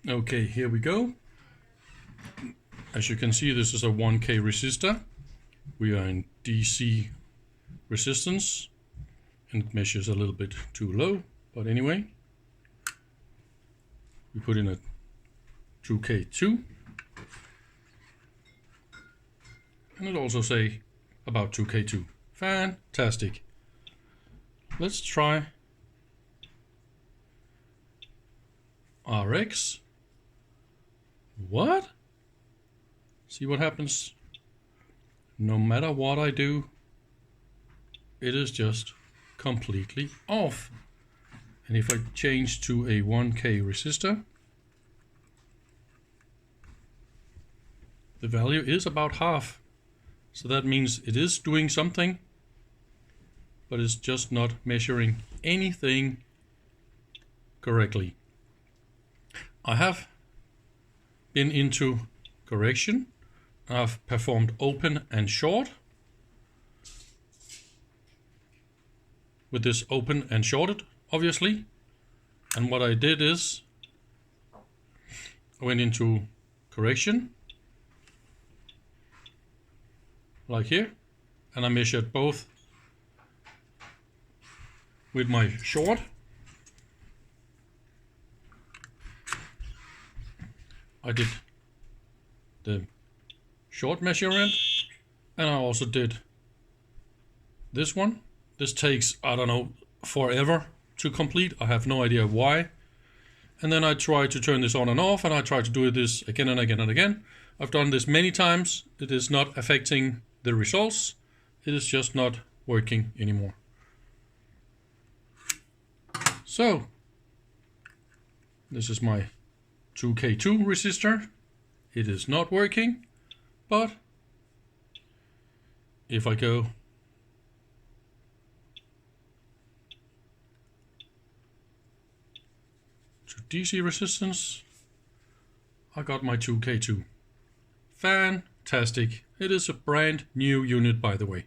Okay, here we go. As you can see, this is a 1K resistor. We are in DC resistance and it measures a little bit too low, but anyway. We put in a 2K2 and it also say about 2K2. Fantastic. Let's try RX. What? See what happens? No matter what I do, it is just completely off. And if I change to a 1K resistor, the value is about half. So that means it is doing something, but it's just not measuring anything correctly. I have been into correction. I've performed open and short. With this open and shorted, obviously. And what I did is I went into correction, like here, and I measured both with my short. I did the short measurement, and I also did this one. This takes, I don't know, forever to complete. I have no idea why. And then I try to turn this on and off, and I try to do this again and again and again. I've done this many times. It is not affecting the results. It is just not working anymore. So, this is my 2K2 resistor. It is not working, but if I go to DC resistance, I got my 2K2. Fantastic. It is a brand new unit, by the way.